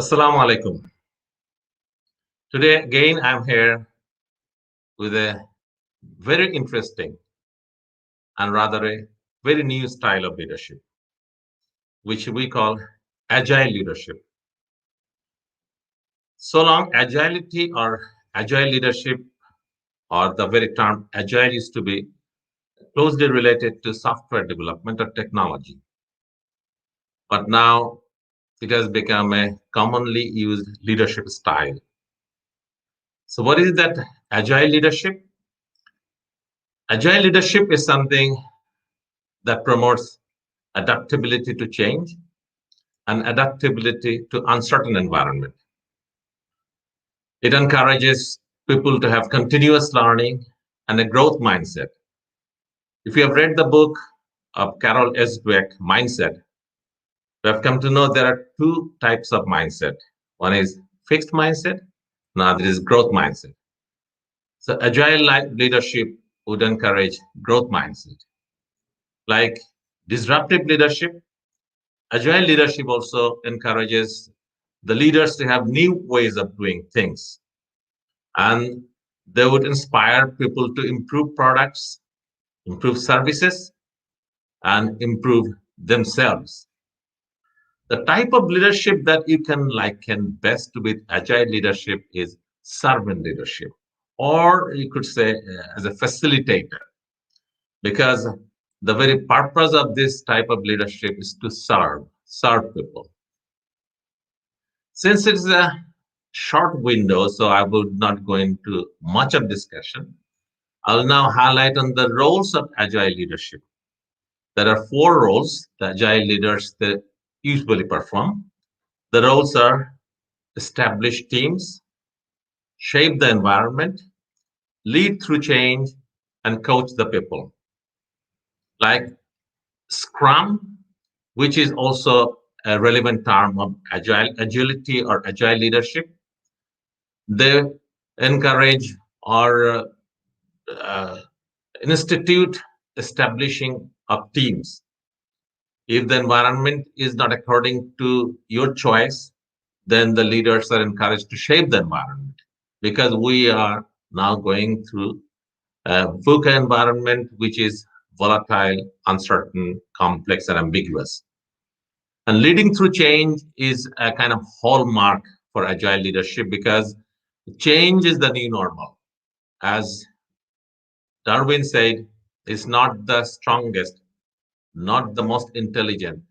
Assalamu alaikum. Today again I'm here with a very interesting and rather a very new style of leadership, which we call agile leadership. So long agility or agile leadership or the very term agile used to be closely related to software development or technology. But now it has become a commonly used leadership style. So what is that agile leadership? Agile leadership is something that promotes adaptability to change and adaptability to uncertain environment. It encourages people to have continuous learning and a growth mindset. If you have read the book of Carol S. Dweck, Mindset, we have come to know there are two types of mindset. One is fixed mindset, another is growth mindset. So agile leadership would encourage growth mindset. Like disruptive leadership, agile leadership also encourages the leaders to have new ways of doing things. And they would inspire people to improve products, improve services, and improve themselves. The type of leadership that you can liken best with agile leadership is servant leadership, or you could say as a facilitator, because the very purpose of this type of leadership is to serve people. Since it's a short window, so I would not go into much of discussion. I'll now highlight on the roles of agile leadership. There are four roles that agile leaders that usually perform. The roles are establish teams, shape the environment, lead through change, and coach the people. Like Scrum, which is also a relevant term of agility or agile leadership. They encourage or institute establishing of teams. If the environment is not according to your choice, then the leaders are encouraged to shape the environment, because we are now going through a VUCA environment which is volatile, uncertain, complex, and ambiguous. And leading through change is a kind of hallmark for agile leadership, because change is the new normal. As Darwin said, it's not the strongest, not the most intelligent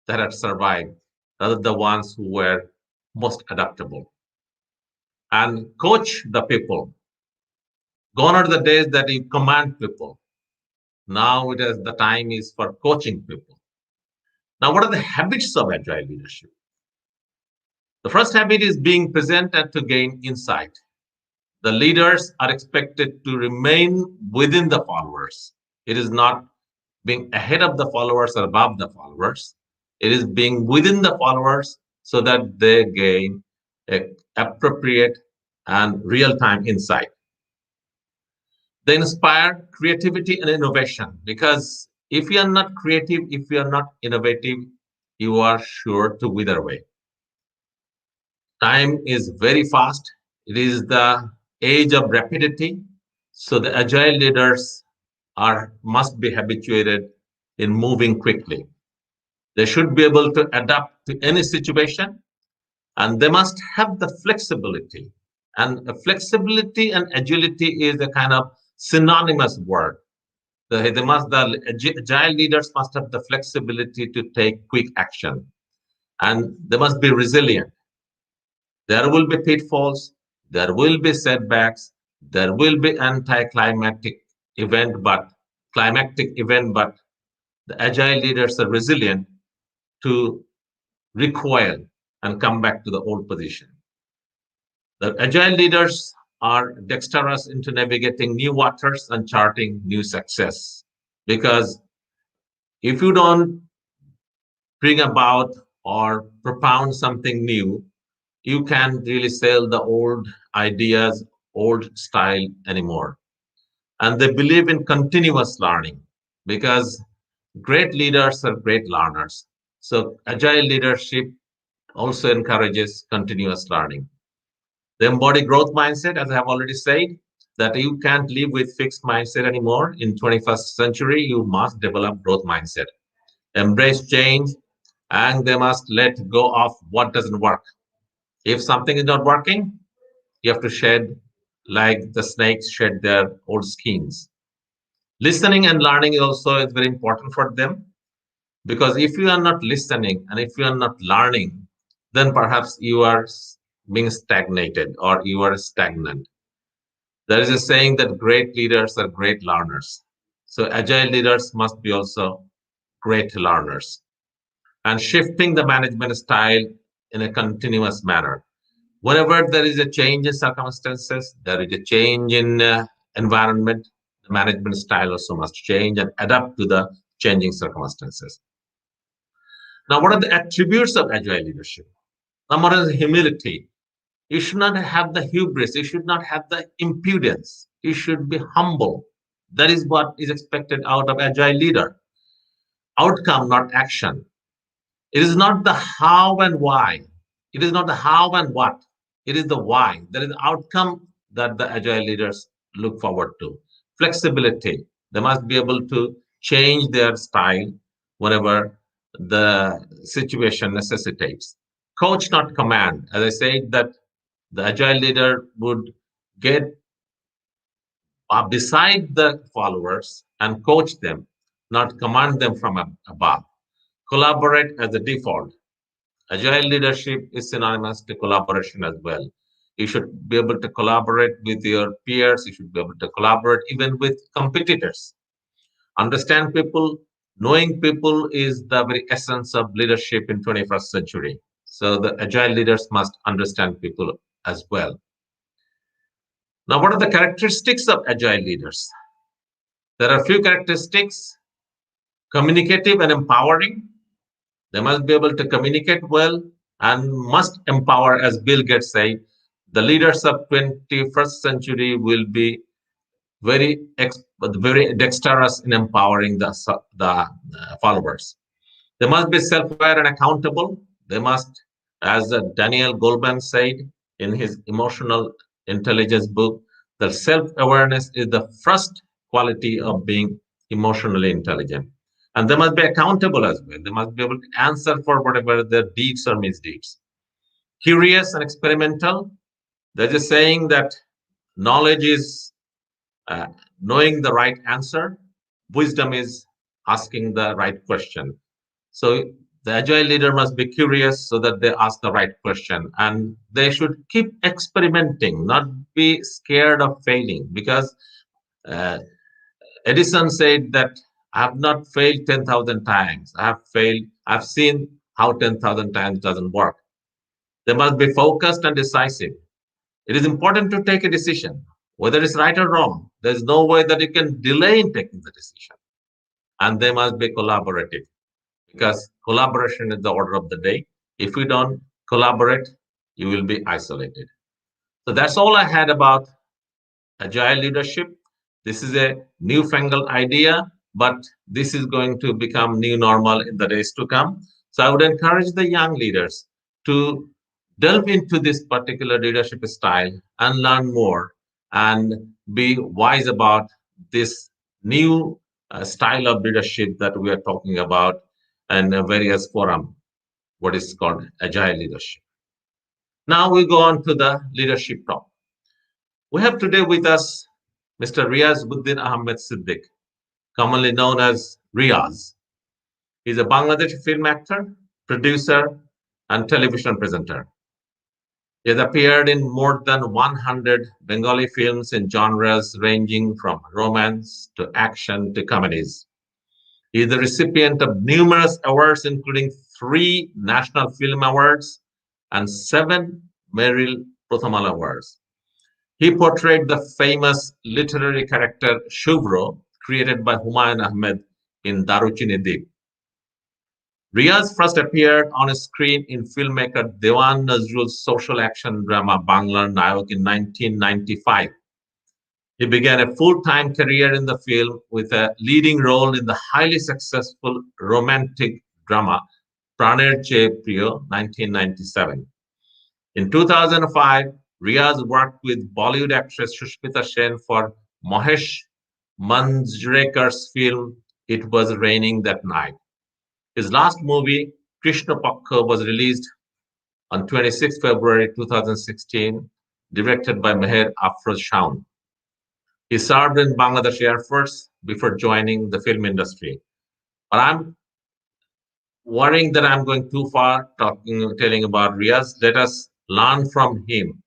that have survived, rather the ones who were most adaptable. And coach the people. Gone are the days that you command people. Now it is the time is for coaching people. Now, what are the habits of agile leadership? The first habit is being present and to gain insight. The leaders are expected to remain within the followers. It is not being ahead of the followers or above the followers. It is being within the followers so that they gain appropriate and real-time insight. They inspire creativity and innovation, because if you are not creative, if you are not innovative, you are sure to wither away. Time is very fast. It is the age of rapidity. So the agile leaders must be habituated in moving quickly. They should be able to adapt to any situation, and they must have the flexibility. And flexibility and agility is a kind of synonymous word. The agile leaders must have the flexibility to take quick action, and they must be resilient. There will be pitfalls, there will be setbacks, there will be climactic event, but the agile leaders are resilient to recoil and come back to the old position. The agile leaders are dexterous into navigating new waters and charting new success. Because if you don't bring about or propound something new, you can't really sell the old ideas, old style anymore. And they believe in continuous learning, because great leaders are great learners. So agile leadership also encourages continuous learning. The embody growth mindset, as I have already said, that you can't live with fixed mindset anymore. In 21st century, you must develop growth mindset. Embrace change, and they must let go of what doesn't work. If something is not working, you have to shed like the snakes shed their old skins. Listening and learning also is very important for them, because if you are not listening and if you are not learning, then perhaps you are being stagnated or you are stagnant. There is a saying that great leaders are great learners. So agile leaders must be also great learners, and shifting the management style in a continuous manner. Whenever there is a change in circumstances, there is a change in environment, the management style also must change and adapt to the changing circumstances. Now, what are the attributes of agile leadership? Number one is humility. You should not have the hubris. You should not have the impudence. You should be humble. That is what is expected out of agile leader. Outcome, not action. It is not the how and why. It is not the how and what. It is the why. That is the outcome that the agile leaders look forward to. Flexibility. They must be able to change their style whenever the situation necessitates. Coach, not command. As I said, that the agile leader would get beside the followers and coach them, not command them from above. Collaborate as a default. Agile leadership is synonymous to collaboration as well. You should be able to collaborate with your peers. You should be able to collaborate even with competitors. Understand people. Knowing people is the very essence of leadership in 21st century. So the agile leaders must understand people as well. Now, what are the characteristics of agile leaders? There are a few characteristics: communicative and empowering. They must be able to communicate well and must empower, as Bill Gates said. The leaders of 21st century will be very dexterous in empowering the followers. They must be self-aware and accountable. They must, as Daniel Goleman said in his emotional intelligence book, that self-awareness is the first quality of being emotionally intelligent. And they must be accountable as well. They must be able to answer for whatever their deeds or misdeeds. Curious and experimental. There's a saying that knowledge is uh, knowing the right answer. Wisdom is asking the right question. So the agile leader must be curious so that they ask the right question, and they should keep experimenting, not be scared of failing. Because uh, Edison said that I have not failed 10,000 times. I have failed. I've seen how 10,000 times doesn't work. They must be focused and decisive. It is important to take a decision, whether it's right or wrong. There's no way that you can delay in taking the decision. And they must be collaborative, because collaboration is the order of the day. If you don't collaborate, you will be isolated. So that's all I had about agile leadership. This is a newfangled idea, but this is going to become new normal in the days to come. So I would encourage the young leaders to delve into this particular leadership style and learn more and be wise about this new style of leadership that we are talking about in various forum, what is called agile leadership. Now we go on to the leadership talk. We have today with us Mr. Riaz Buddin Ahmed Siddiq, commonly known as Riaz. He's a Bangladeshi film actor, producer, and television presenter. He has appeared in more than 100 Bengali films in genres ranging from romance to action to comedies. He is the recipient of numerous awards, including 3 National Film Awards and 7 Merrill Prothamal Awards. He portrayed the famous literary character Shubro, created by Humayun Ahmed in Daruchini Deep. Riaz first appeared on screen in filmmaker Dewan Nazrul's social action drama Banglar Nayok in 1995. He began a full-time career in the film with a leading role in the highly successful romantic drama Praner Che Priyo, 1997. In 2005, Riaz worked with Bollywood actress Sushmita Sen for Mahesh Manjrekar's film It Was Raining That Night. His last movie, Krishna Pakha, was released on 26 February 2016, directed by Meher Afroz Shaun. He served in Bangladesh Air Force before joining the film industry. But I'm worrying that I'm going too far telling about Riaz. Let us learn from him.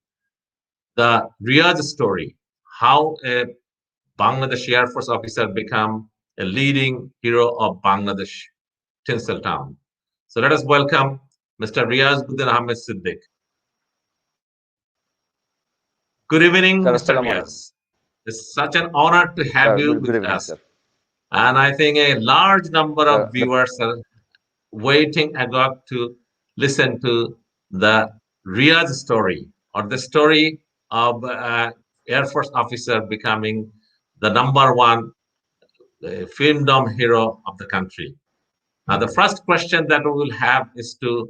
The Riaz story, how a Bangladesh Air Force officer became a leading hero of Bangladesh tinsel town. So let us welcome Mr. Riaz Buddin Ahmed Siddiq. Good evening, Sir, Mr. assalamu alaikum. Riaz. It's such an honor to have Sir, you good with evening, us. sir. And I think a large number Sir, of viewers are waiting agog to listen to the Riaz story or the story of Air Force officer becoming the number one filmdom hero of the country. Now, the first question that we will have is to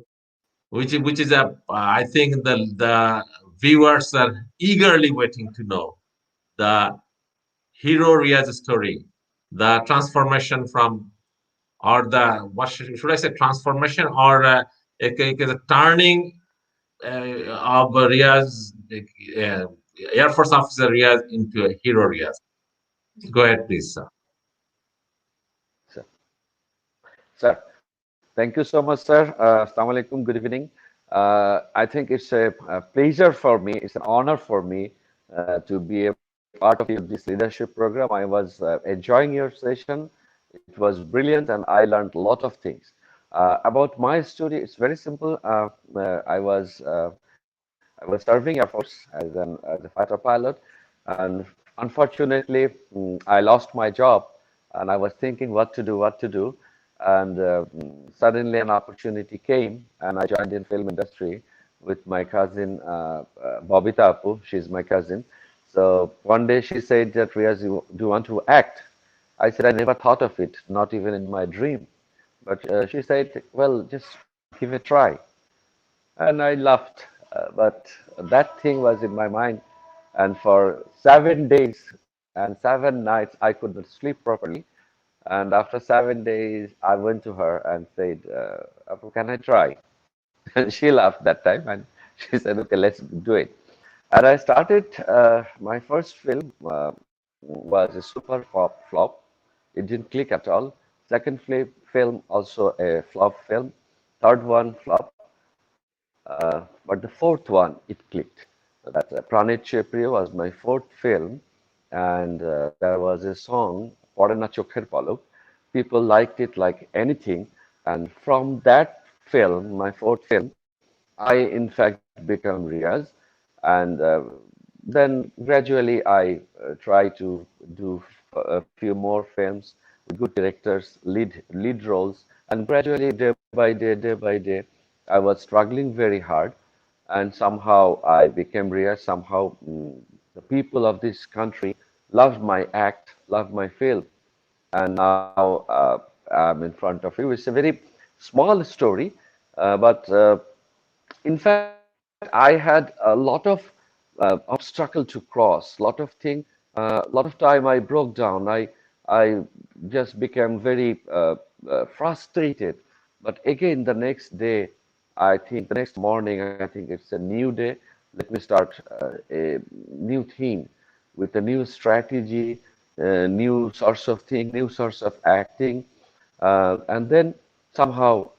which is a I think the viewers are eagerly waiting to know the hero Riaz story, the transformation from or the what should I say transformation or a turning of Riaz uh, Air Force officer Riaz into a hero Riaz. Go ahead, please, sir. sir, thank you so much, sir. Assalamu alaikum. Good evening. I think it's a pleasure for me. It's an honor for me to be a part of this leadership program. I was enjoying your session. It was brilliant, and I learned a lot of things. About my story, it's very simple. I was serving Air Force as a fighter pilot, and unfortunately, I lost my job, and I was thinking what to do, and suddenly an opportunity came, and I joined in film industry with my cousin Bobita Apu. She's my cousin. So one day she said that Riaz, do you want to act? I said I never thought of it, not even in my dream. But she said, well, just give it a try. And I laughed. But that thing was in my mind. And for 7 days and 7 nights, I could not sleep properly. And after 7 days, I went to her and said, Apu, can I try? And she laughed that time and she said, okay, let's do it. And I started, my first film was a super flop. It didn't click at all. Second film, also a flop film. Third one, flop. But the fourth one, it clicked. That Pranit Chepriya was my fourth film, and there was a song, Pore Na Chokher Palok. People liked it like anything, and from that film, my fourth film, I in fact become Riaz, and then gradually I try to do a few more films with good directors, lead roles, and gradually day by day, I was struggling very hard, and somehow I became Riaz. Somehow the people of this country loved my act, loved my film, and now I'm in front of you. It's a very small story, but in fact, I had a lot of obstacle to cross, lot of time I broke down. I just became very frustrated. But again, the next day, I think the next morning, I think it's a new day. Let me start a new theme with a new strategy, new source of thing, new source of acting, and then somehow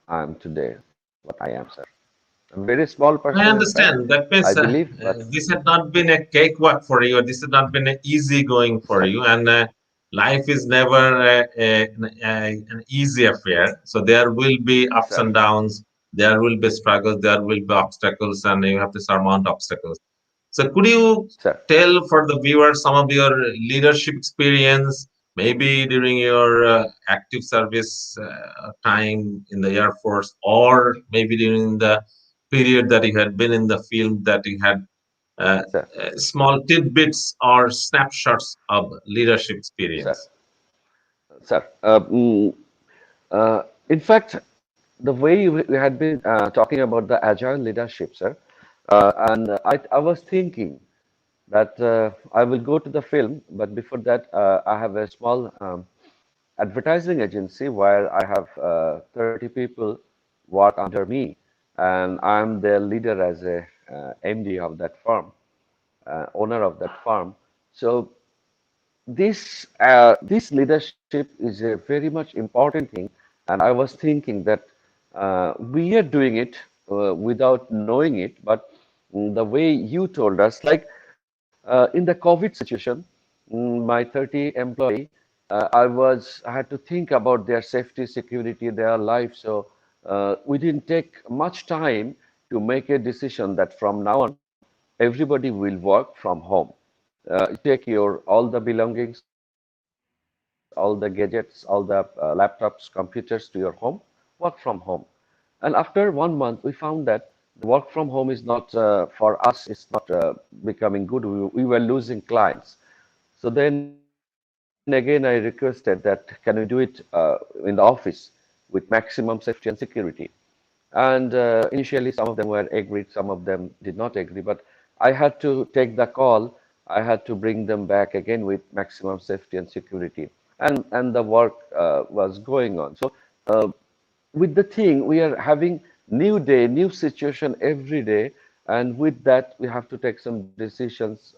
I'm today what I am, sir. I'm a very small person, I in fact, understand. That I means believe, but this had not been a cakewalk for you, or this has not been an easy going for sir, you, and life is never an easy affair. So there will be ups sir, and downs, there will be struggles, there will be obstacles, and you have to surmount obstacles. So could you sir, tell for the viewers some of your leadership experience, maybe during your active service time in the Air Force, or maybe during the period that you had been in the field that you had uh, sir, small tidbits or snapshots of leadership sir, experience? sir. In fact, the way we had been talking about the agile leadership, sir, and I was thinking that I will go to the film, but before that, I have a small advertising agency where I have 30 people work under me, and I'm the leader as a MD of that firm, owner of that firm. So this leadership is a very much important thing, and I was thinking that we are doing it without knowing it, but the way you told us, like in the COVID situation, my 30 employee, I had to think about their safety, security, their life. So we didn't take much time to make a decision that from now on, everybody will work from home. You take your all the belongings, all the gadgets, all the laptops, computers to your home, work from home. And after 1 month, we found that the work from home is not for us. It's not becoming good. We were losing clients. So then again, I requested that can we do it in the office with maximum safety and security. And initially, some of them were agreed, some of them did not agree. But I had to take the call. I had to bring them back again with maximum safety and security. And the work was going on. So uh, with the thing, we are having new day, new situation every day. And with that, we have to take some decisions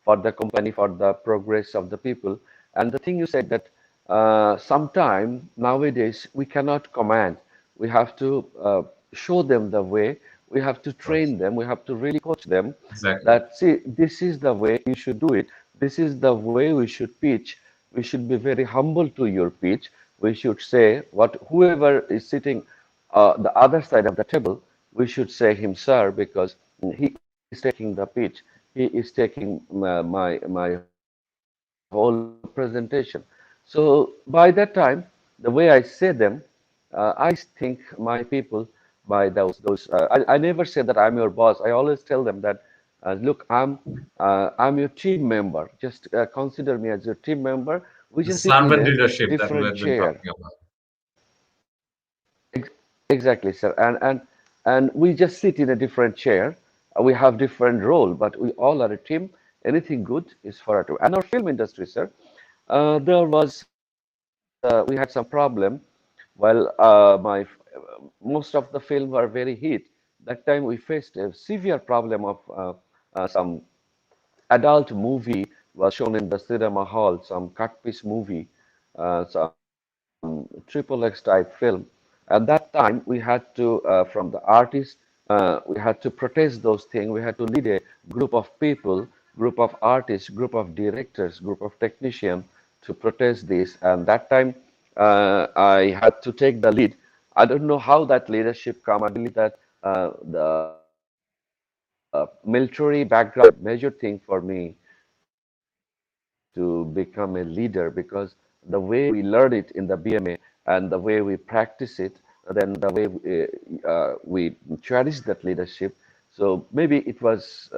for the company, for the progress of the people. And the thing you said that sometime nowadays we cannot command. We have to show them the way. We have to train them. We have to really coach them Exactly. that, see, this is the way you should do it. This is the way we should pitch. We should be very humble to your pitch. We should say what whoever is sitting the other side of the table, we should say him, sir, because he is taking the pitch. He is taking my whole presentation. So by that time, the way I say them, I think my people by those. I never say that I'm your boss. I always tell them that, look, I'm your team member. Just consider me as your team member. We The just sit in servant a leadership that we different have been chair. talking about. Exactly, sir. And we just sit in a different chair. We have different role, but we all are a team. Anything good is for our team. And our film industry, sir, we had some problem. Well, most of the film were very hit. That time we faced a severe problem of some adult movie was shown in the cinema hall, some cut piece movie, some triple X type film. At that time, we had to, from the artist, we had to protest those things. We had to lead a group of people, group of artists, group of directors, group of technicians to protest this. And that time, I had to take the lead. I don't know how that leadership come. I believe that the military background was a major thing for me to become a leader because the way we learn it in the BMA and the way we practice it, then the way we cherish that leadership. So maybe it was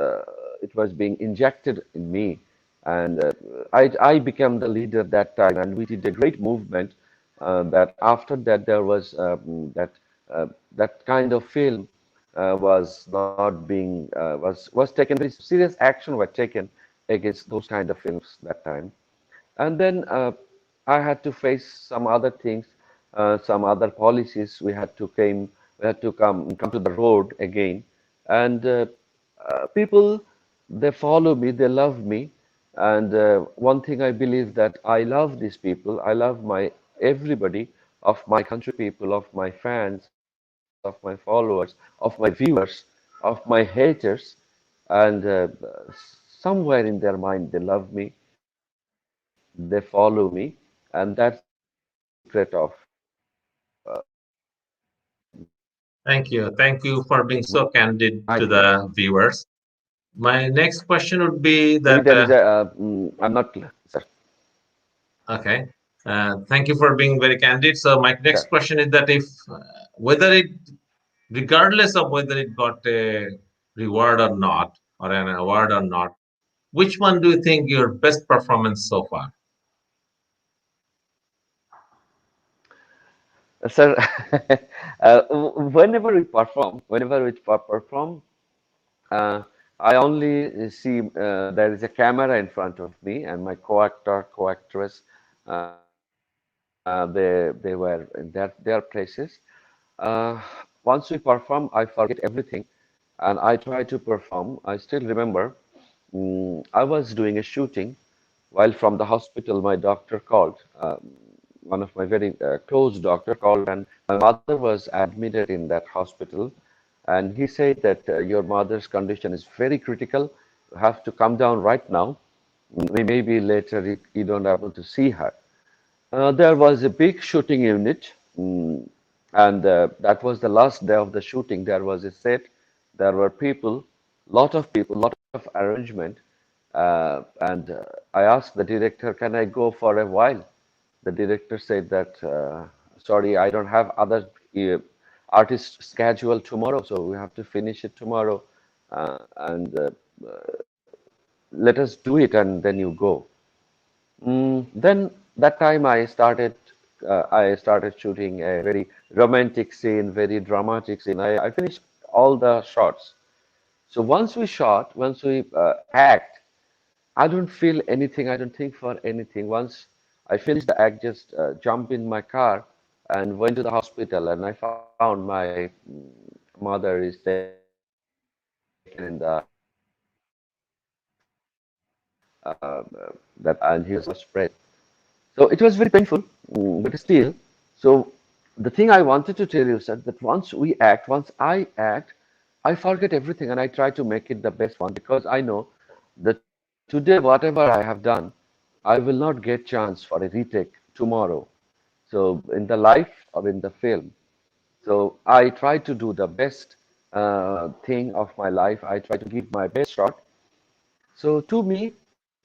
being injected in me, and I became the leader that time, and we did a great movement. That after that there was that kind of film was not being was taken very serious action were taken against those kind of films that time. And then I had to face some other things, some other policies. We had to come to the road again, and people, they follow me, they love me, and one thing I believe that I love these people. I love my everybody of my country people, of my fans, of my followers, of my viewers, of my haters, and somewhere in their mind they love me, they follow me, and that's the secret of Thank you. Thank you for being my so thing. candid to the viewers. My next question would be Maybe that, there is a I'm not, sir. okay, thank you for being very candid. So my next Sure. question is that if, whether it, regardless of whether it got a reward or not, or an award or not, which one do you think your best performance so far? Sir, whenever we perform, uh, I only see there is a camera in front of me, and my co-actor, co-actress, they were in their places. Uh, Once we perform, I forget everything, and I try to perform. I still remember I was doing a shooting while from the hospital. My doctor called. One of my very close doctor called, and my mother was admitted in that hospital, and he said that your mother's condition is very critical. You have to come down right now. Maybe later you don't able to see her. There was a big shooting unit, and that was the last day of the shooting. There was a set, there were people, lot of arrangement, and I asked the director, "Can I go for a while?" The director said that, "Sorry, I don't have other uh, artist schedule tomorrow, so we have to finish it tomorrow, and let us do it, and then you go." Then that time I started shooting a very romantic scene, very dramatic scene. I finished all the shots. So once we act, I don't feel anything. I don't think for anything. Once I finished the act, just jump in my car and went to the hospital, and I found my mother is taken in the that, and he was that and he was spread. So it was very painful, but still. So the thing I wanted to tell you, sir, that once I act, I forget everything and I try to make it the best one because I know that today, whatever I have done, I will not get chance for a retake tomorrow. So in the life or in the film. So I try to do the best thing of my life. I try to give my best shot. So to me,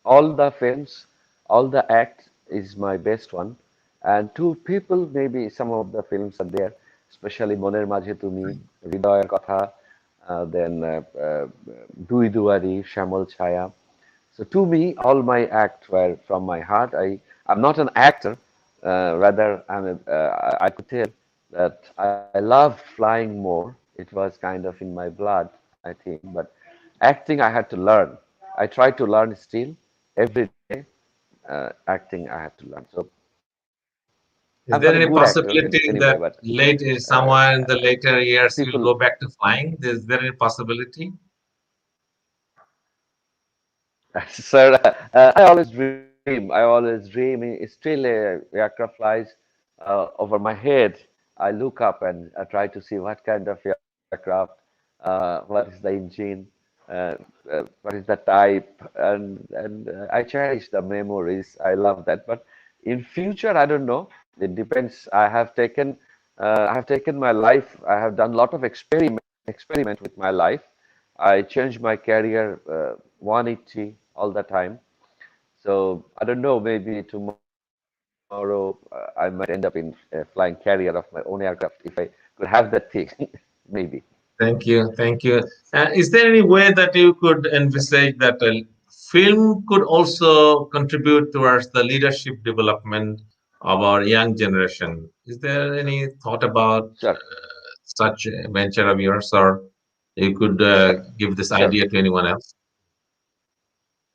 all the films, all the acts is my best one. And to people, maybe some of the films are there, especially Moner Majhe Tumi, Hridoyer Katha, then Dui Duari, Shamol Chaya. So to me, all my acts were from my heart. I'm not an actor, rather I could tell that I love flying more. It was kind of in my blood, I think. But acting, I had to learn. I try to learn still every day. Acting, I had to learn. So I'm Is not a there any good actor possibility anyway, that but later, uh, somewhere in the later years, you'll people go back to flying? Is there any possibility? Sir, I always dream. I always dream. Still, a aircraft flies over my head. I look up and I try to see what kind of aircraft, what is the engine, uh, what is the type, and I cherish the memories. I love that. But in future, I don't know. It depends. I have taken my life. I have done a lot of experiment with my life. I changed my career 180 all the time. So I don't know, maybe tomorrow I might end up in a flying carrier of my own aircraft if I could have that thing, maybe. Thank you. Thank you. Is there any way that you could envisage that a film could also contribute towards the leadership development of our young generation? Is there any thought about Sure, such a venture of yours, or you could give this sure, idea to anyone else?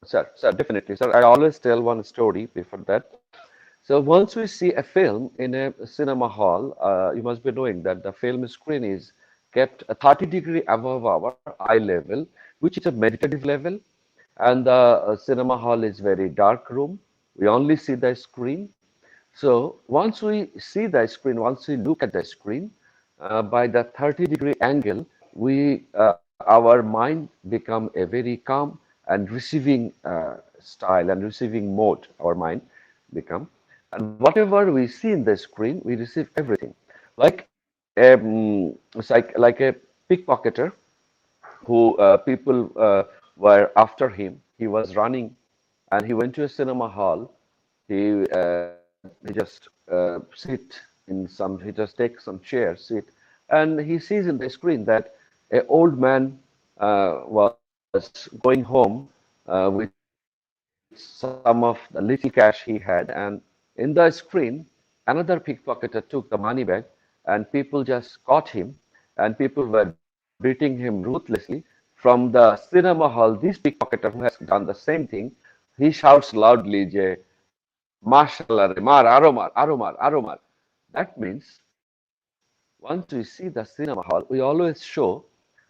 sir, definitely, sir. I always tell one story before that. So once we see a film in a cinema hall, you must be knowing that the film screen is kept 30 degree above our eye level, which is a meditative level, and the cinema hall is very dark room. We only see the screen. So once we see the screen, once we look at the screen, by the 30-degree angle, our mind become a very calm and receiving style and receiving mode. Our mind become, and whatever we see in the screen, we receive everything. Like it's like a pickpocketer who people were after him. He was running, and he went to a cinema hall. He just sit in some. He just take some chair, sit, and he sees in the screen that a old man was going home with some of the little cash he had, and in the screen, another pickpocketer took the money bag and people just caught him, and people were beating him ruthlessly. From the cinema hall, this pickpocketer who has done the same thing, he shouts loudly, "Je, Mashallah, mar, aromar, aromar, aromar." That means once we see the cinema hall, we always show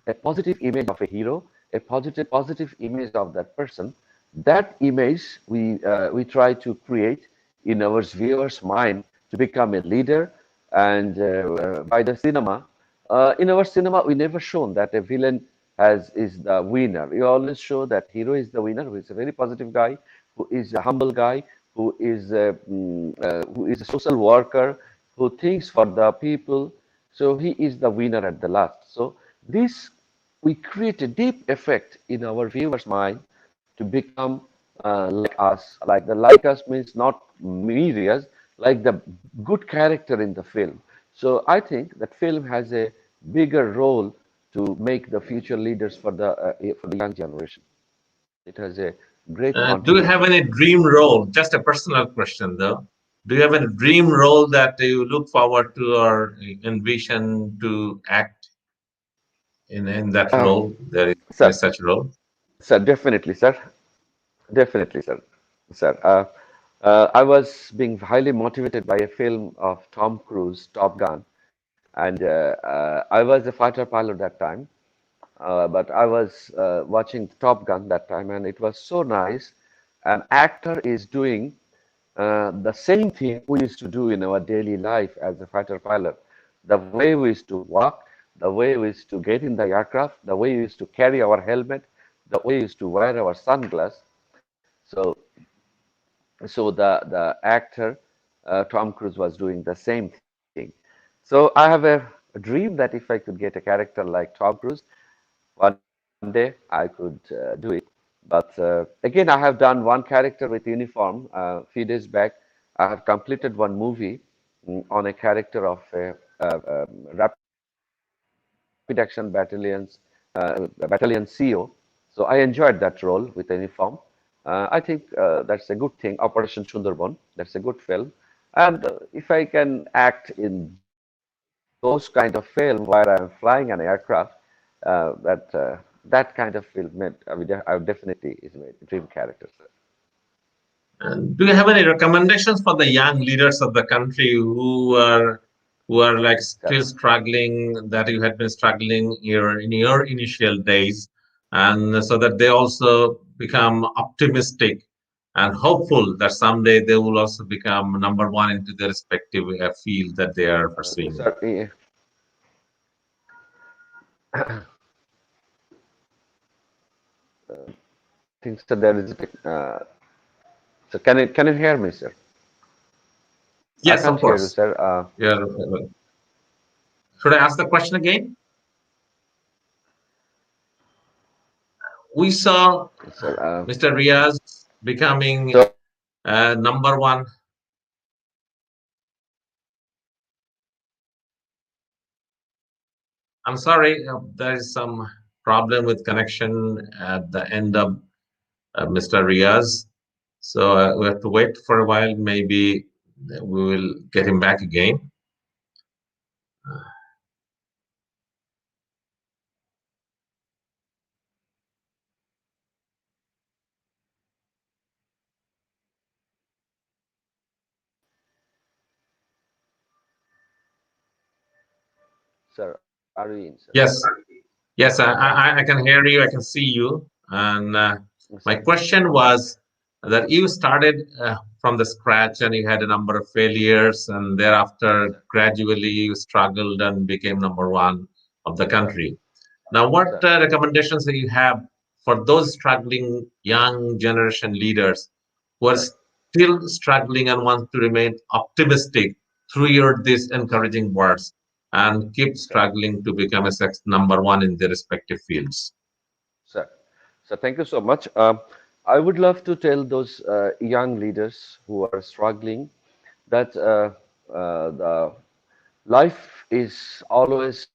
a positive image of a hero, a positive image of that person. That image we try to create in our viewers' mind to become a leader. And by the cinema, in our cinema, we never shown that a villain has is the winner. We always show that hero is the winner, who is a very positive guy, who is a humble guy, who is a social worker, who thinks for the people. So he is the winner at the last. So this we create a deep effect in our viewers' mind to become like us. Like us means not medias, like the good character in the film. So I think that film has a bigger role to make the future leaders for the young generation. It has a great Do you have contribution. any dream role? Just a personal question, though. Do you have a dream role that you look forward to or envision to act in that Uh, role? There is any sir, such role? sir, definitely, sir. Definitely, sir. Sir, I was being highly motivated by a film of Tom Cruise, Top Gun, and I was a fighter pilot that time. But I was watching Top Gun that time, and it was so nice. An actor is doing the same thing we used to do in our daily life as a fighter pilot. The way we used to walk, the way we used to get in the aircraft, the way we used to carry our helmet, the way we used to wear our sunglasses. So, so the actor Tom Cruise was doing the same thing. So I have a dream that if I could get a character like Tom Cruise, one day I could do it. But again, I have done one character with uniform. A few days back, I have completed one movie on a character of a rapid action battalion CEO. So I enjoyed that role with the uniform. I think that's a good thing. Operation Sundarban. That's a good film. And if I can act in those kind of film where I'm flying an aircraft, that kind of film, I would definitely is my dream character, sir. And do you have any recommendations for the young leaders of the country who are like Sir, still struggling that you had been struggling in your initial days, and so that they also become optimistic and hopeful that someday they will also become number one into their respective field that they are pursuing. sir, I think so. There is a so can you hear me, sir? I Yes, of can't hear you, course. sir. Yeah. Should I ask the question again? We saw Sir. Mr. Riaz becoming So number one. I'm sorry, there is some problem with connection at the end of Mr. Riaz. So we have to wait for a while. Maybe we will get him back again. sir, are you in, sir? Yes, yes, Yeah, I can hear you. I can see you. And my sir, question was that you started from the scratch and you had a number of failures, and thereafter sir, gradually you struggled and became number one of the sir, country. Now, what sir. recommendations do you have for those struggling young generation leaders who are Sir, still struggling and want to remain optimistic through your these encouraging words and keep sir, struggling to become a number one in their respective fields? sir. So thank you so much. I would love to tell those young leaders who are struggling that the life is always,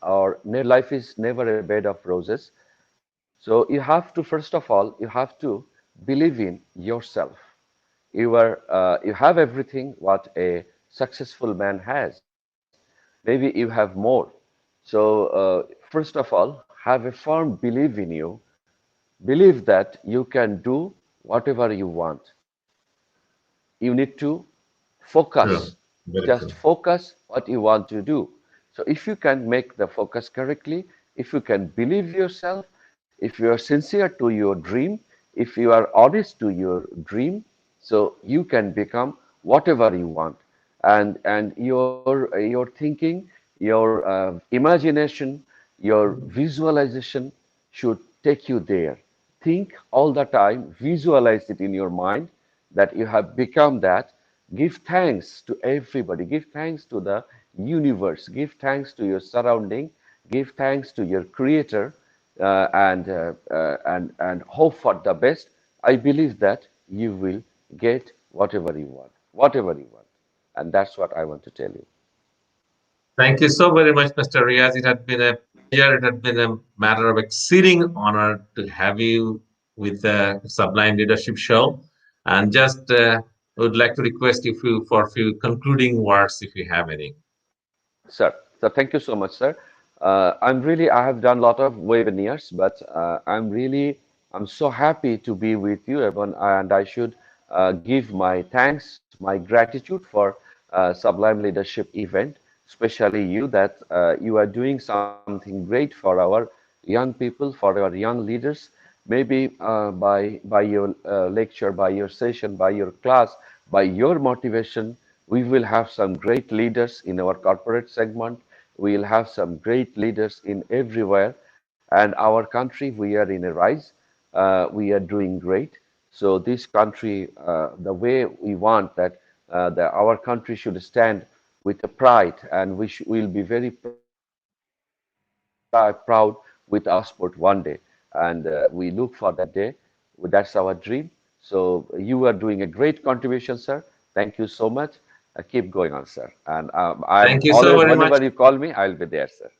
or life is never a bed of roses. So you have to, first of all, you have to believe in yourself. You have everything what a successful man has. maybe you have more. So, first of all, have a firm belief in you. Believe that you can do whatever you want. You need to focus, True. Very just true. focus what you want to do. So if you can make the focus correctly, if you can believe yourself, if you are sincere to your dream, if you are honest to your dream, so you can become whatever you want. And your thinking, your imagination, your visualization should take you there. Think all the time, visualize it in your mind that you have become that. Give thanks to everybody, give thanks to the universe, give thanks to your surrounding, give thanks to your creator, and hope for the best. I believe that you will get whatever you want. And that's what I want to tell you. Thank you so very much, Mr. Riaz. It had been a pleasure. It had been a matter of exceeding honor to have you with the Sublime Leadership Show. And just would like to request you for a few concluding words if you have any. Sir, so thank you so much, sir. I have done a lot of webinars, but I'm so happy to be with you, everyone, and I should give my thanks, my gratitude for Sublime Leadership event, especially you that you are doing something great for our young people, for our young leaders. Maybe by your lecture, by your session, by your class, by your motivation, we will have some great leaders in our corporate segment. We will have some great leaders in everywhere. And our country, we are in a rise. We are doing great. So this country, the way we want that our country should stand with a pride, and we'll be very proud with our sport one day. And we look for that day. That's our dream. So you are doing a great contribution, sir. Thank you so much. Keep going on, sir. And I'm always, Thank you whenever so you very call much. me, I'll be there, sir.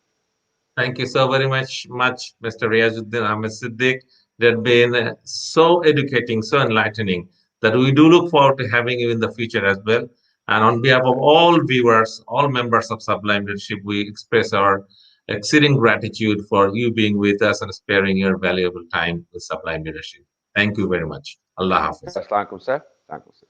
Thank you so very much, Mr. Riazuddin Ahmed Siddiq. That been so educating, so enlightening that we do look forward to having you in the future as well. And on behalf of all viewers, all members of Sublime Leadership, we express our exceeding gratitude for you being with us and sparing your valuable time with Sublime Leadership. Thank you very much. Allah Sir, Hafiz. Assalamualaikum, sir. Assalamualaikum, sir.